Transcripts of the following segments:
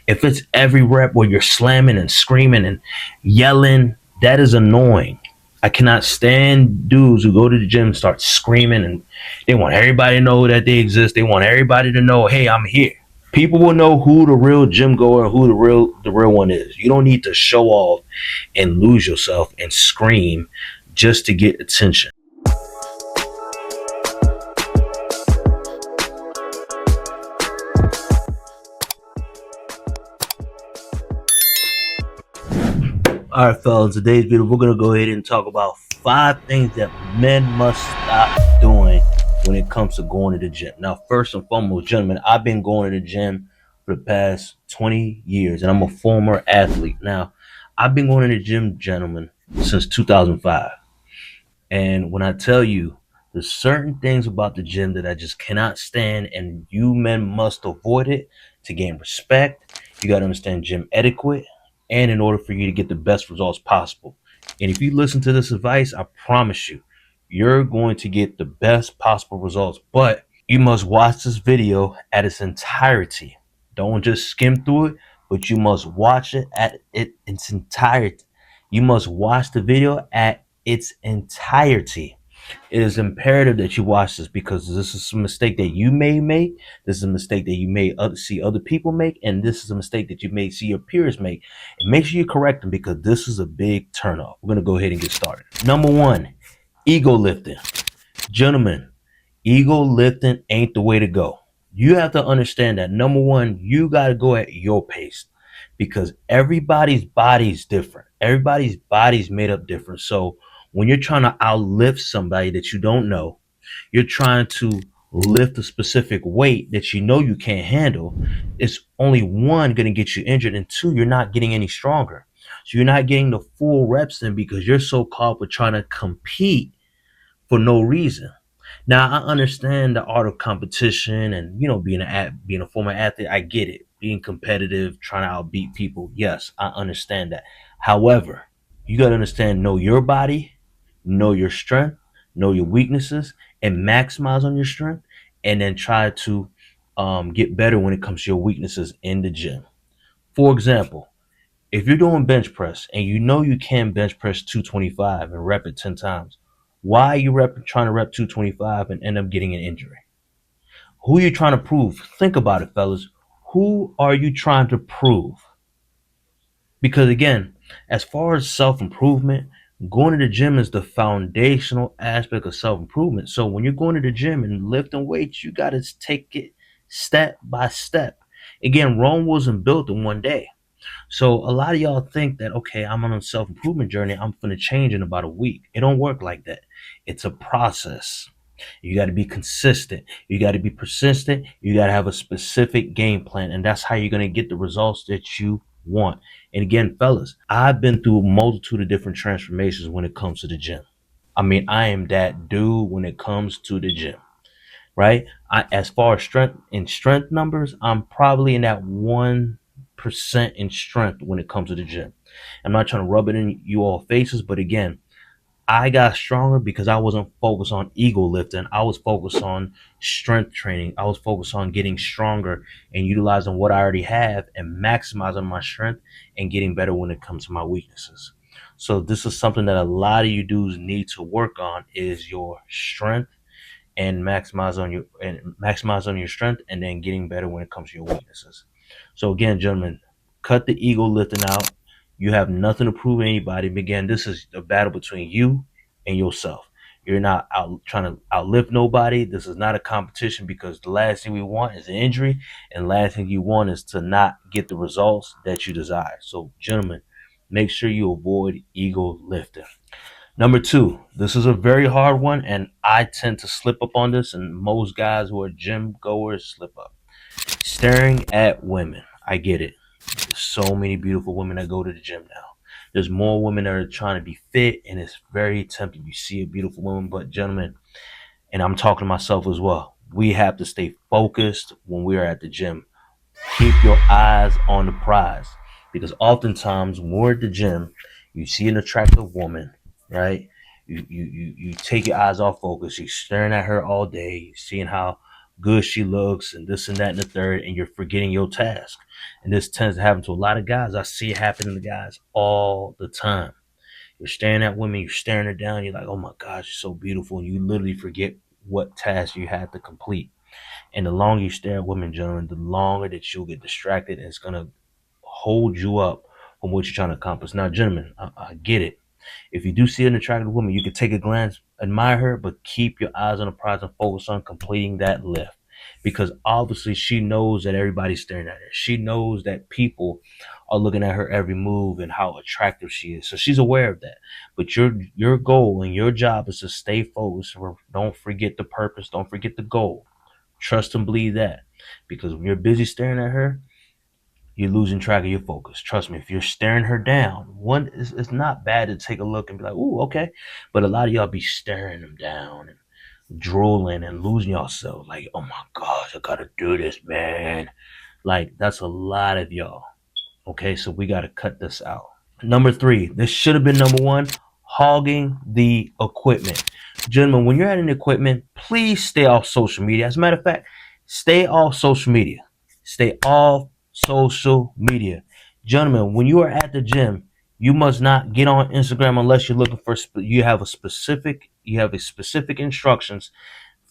If it's every rep where you're slamming and screaming and yelling, that is annoying. I cannot stand dudes who go to the gym and start screaming and they want everybody to know that they exist. They want everybody to know, hey, I'm here. People will know who the real gym goer, who the real one is. You don't need to show off and lose yourself and scream just to get attention. All right, fellas, today's video, we're going to go ahead and talk about 5 things that men must stop doing when it comes to going to the gym. Now, first and foremost, gentlemen, I've been going to the gym for the past 20 years, and I'm a former athlete. Now, I've been going to the gym, gentlemen, since 2005. And when I tell you, there's certain things about the gym that I just cannot stand, and you men must avoid it to gain respect. You got to understand gym etiquette, and in order for you to get the best results possible. And if you listen to this advice, I promise you, you're going to get the best possible results. But you must watch this video at its entirety. Don't just skim through it, but you must watch it at its entirety. You must watch the video at its entirety. It is imperative that you watch this because this is a mistake that you may make. This is a mistake that you may see other people make, and this is a mistake that you may see your peers make. And make sure you correct them because this is a big turnoff. We're gonna go ahead and get started. Number one, ego lifting. Gentlemen, ego lifting ain't the way to go. You have to understand that number one, you gotta go at your pace because everybody's body's different. Everybody's body's made up different. So when you're trying to outlift somebody that you don't know, you're trying to lift a specific weight that you know you can't handle, it's only one going to get you injured, and two, you're not getting any stronger. So you're not getting the full reps in because you're so caught up with trying to compete for no reason. Now I understand the art of competition and being a former athlete. I get it. Being competitive, trying to outbeat people. Yes, I understand that. However, you got to understand, know your body, know your strength, know your weaknesses, and maximize on your strength, and then try to get better when it comes to your weaknesses in the gym. For example, if you're doing bench press and you know you can bench press 225 and rep it 10 times, why are you trying to rep 225 and end up getting an injury? Who are you trying to prove? Think about it, fellas. Who are you trying to prove? Because again, as far as self-improvement, going to the gym is the foundational aspect of self-improvement. So when you're going to the gym and lifting weights, you got to take it step by step. Again, Rome wasn't built in one day. So a lot of y'all think that, okay, I'm on a self-improvement journey, I'm going to change in about a week. It don't work like that. It's a process. You got to be consistent. You got to be persistent. You got to have a specific game plan. And that's how you're going to get the results that you want. And again, fellas, I've been through a multitude of different transformations when it comes to the gym. I mean, I am that dude when it comes to the gym, right? As far as strength numbers, I'm probably in that 1% in strength when it comes to the gym. I'm not trying to rub it in you all faces, but again, I got stronger because I wasn't focused on ego lifting. I was focused on strength training. I was focused on getting stronger and utilizing what I already have and maximizing my strength and getting better when it comes to my weaknesses. So this is something that a lot of you dudes need to work on is your strength and maximize on your strength and then getting better when it comes to your weaknesses. So again, gentlemen, cut the ego lifting out. You have nothing to prove to anybody. Again, this is a battle between you and yourself. You're not out trying to outlive nobody. This is not a competition because the last thing we want is an injury, and the last thing you want is to not get the results that you desire. So, gentlemen, make sure you avoid ego lifting. Number two, this is a very hard one, and I tend to slip up on this, and most guys who are gym goers slip up. Staring at women. I get it. There's so many beautiful women that go to the gym now. There's more women that are trying to be fit, and it's very tempting. You see a beautiful woman, but gentlemen, and I'm talking to myself as well, we have to stay focused when we are at the gym. Keep your eyes on the prize. Because oftentimes when we're at the gym, you see an attractive woman, right? You take your eyes off focus. You're staring at her all day. You're seeing how good she looks and this and that and the third, and you're forgetting your task. And this tends to happen to a lot of guys. I see it happening to guys all the time. You're staring at women, you're staring her down, you're like, oh my gosh, she's so beautiful. And you literally forget what task you had to complete. And the longer you stare at women, gentlemen, the longer that you'll get distracted, and it's gonna hold you up from what you're trying to accomplish. Now, gentlemen, I get it. If you do see an attractive woman, you can take a glance, admire her, but keep your eyes on the prize and focus on completing that lift. Because obviously she knows that everybody's staring at her. She knows that people are looking at her every move and how attractive she is. So she's aware of that. But your goal and your job is to stay focused. Don't forget the purpose. Don't forget the goal. Trust and believe that. Because when you're busy staring at her, you're losing track of your focus. Trust me, if you're staring her down, it's not bad to take a look and be like, ooh, okay. But a lot of y'all be staring them down and drooling and losing yourself. Like, oh my gosh, I gotta do this, man. Like, that's a lot of y'all. Okay, so we gotta cut this out. Number three, this should have been number one, hogging the equipment. Gentlemen, when you're at an equipment, please stay off social media. As a matter of fact, stay off social media. Stay off social media. Gentlemen, when you are at the gym, you must not get on Instagram unless you're looking for you have a specific instructions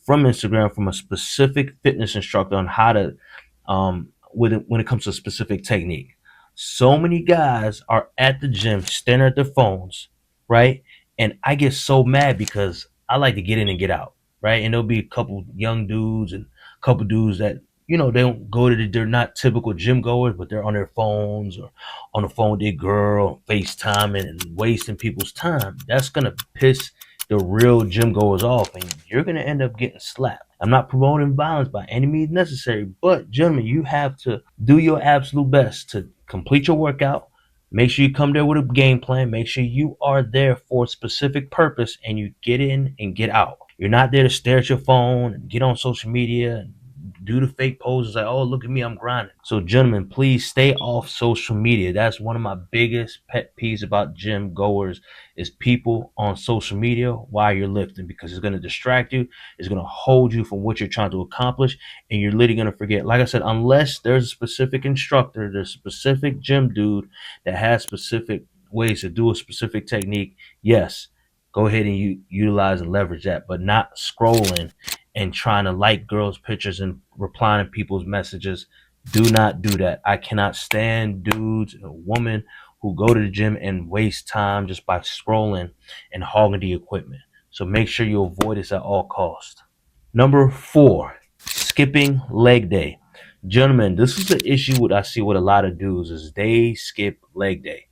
from Instagram from a specific fitness instructor on how to when it comes to a specific technique. So many guys are at the gym staring at their phones, right? And I get so mad because I like to get in and get out, right? And there'll be a couple young dudes and a couple dudes that they don't go to they're not typical gym goers, but they're on their phones or on the phone with their girl, FaceTiming and wasting people's time. That's gonna piss the real gym goers off, and you're gonna end up getting slapped. I'm not promoting violence by any means necessary, but gentlemen, you have to do your absolute best to complete your workout. Make sure you come there with a game plan. Make sure you are there for a specific purpose and you get in and get out. You're not there to stare at your phone and get on social media and do the fake poses like, oh, look at me, I'm grinding. So, gentlemen, please stay off social media. That's one of my biggest pet peeves about gym goers is people on social media while you're lifting, because it's going to distract you. It's going to hold you from what you're trying to accomplish, and you're literally going to forget. Like I said, unless there's a specific instructor, there's a specific gym dude that has specific ways to do a specific technique, yes, go ahead and utilize and leverage that, but not scrolling and trying to like girls' pictures and replying to people's messages. Do not do that. I cannot stand dudes or women who go to the gym and waste time just by scrolling and hogging the equipment. So make sure you avoid this at all costs. Number four, skipping leg day. Gentlemen, this is the issue I see with a lot of dudes is they skip leg day.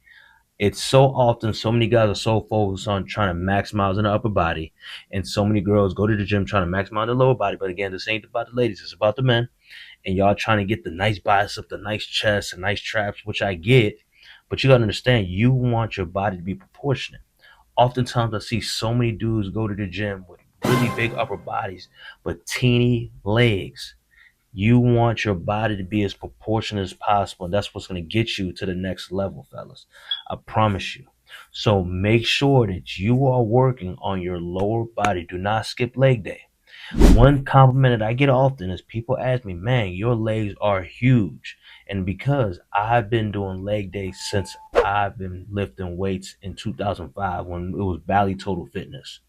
It's so often, so many guys are so focused on trying to maximize in the upper body, and so many girls go to the gym trying to maximize the lower body. But again, this ain't about the ladies, it's about the men. And y'all trying to get the nice bicep, the nice chest, the nice traps, which I get. But you gotta understand, you want your body to be proportionate. Oftentimes, I see so many dudes go to the gym with really big upper bodies, but teeny legs. You want your body to be as proportionate as possible. And that's what's going to get you to the next level, fellas. I promise you. So make sure that you are working on your lower body. Do not skip leg day. One compliment that I get often is people ask me, man, your legs are huge. And because I've been doing leg day since I've been lifting weights in 2005 when it was Bally Total Fitness.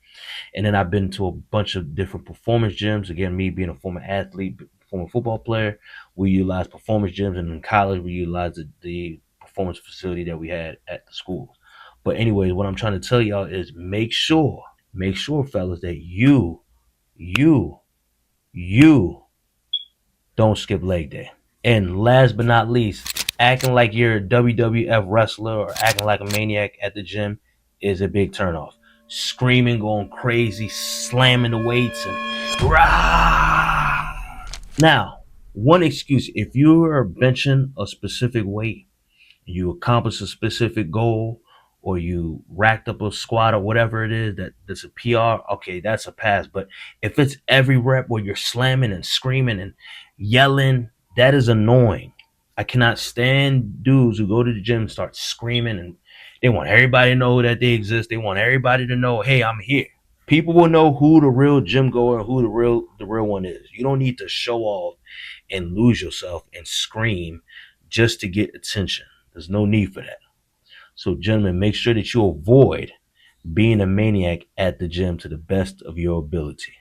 And then I've been to a bunch of different performance gyms. Again, me being a former athlete, former football player, we utilized performance gyms, and in college we utilized the performance facility that we had at the school. But anyways, what I'm trying to tell y'all is make sure, fellas, that you don't skip leg day. And last but not least, acting like you're a WWF wrestler or acting like a maniac at the gym is a big turnoff. Screaming, going crazy, slamming the weights, and rah! Now, one excuse, if you are benching a specific weight, you accomplish a specific goal, or you racked up a squat or whatever it is that's a PR, okay, that's a pass. But if it's every rep where you're slamming and screaming and yelling, that is annoying. I cannot stand dudes who go to the gym and start screaming, and they want everybody to know that they exist. They want everybody to know, hey, I'm here. People will know who the real gym goer and who the real one is. You don't need to show off and lose yourself and scream just to get attention. There's no need for that. So, gentlemen, make sure that you avoid being a maniac at the gym to the best of your ability.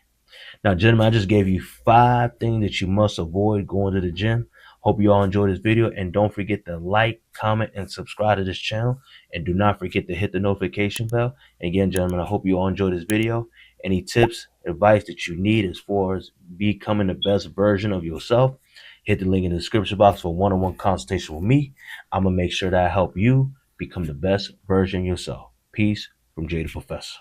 Now, gentlemen, I just gave you 5 things that you must avoid going to the gym. Hope you all enjoyed this video, and don't forget to like, comment, and subscribe to this channel. And do not forget to hit the notification bell. And again, gentlemen, I hope you all enjoyed this video. Any tips, advice that you need as far as becoming the best version of yourself, hit the link in the description box for one-on-one consultation with me. I'm going to make sure that I help you become the best version of yourself. Peace from Jay the Professor.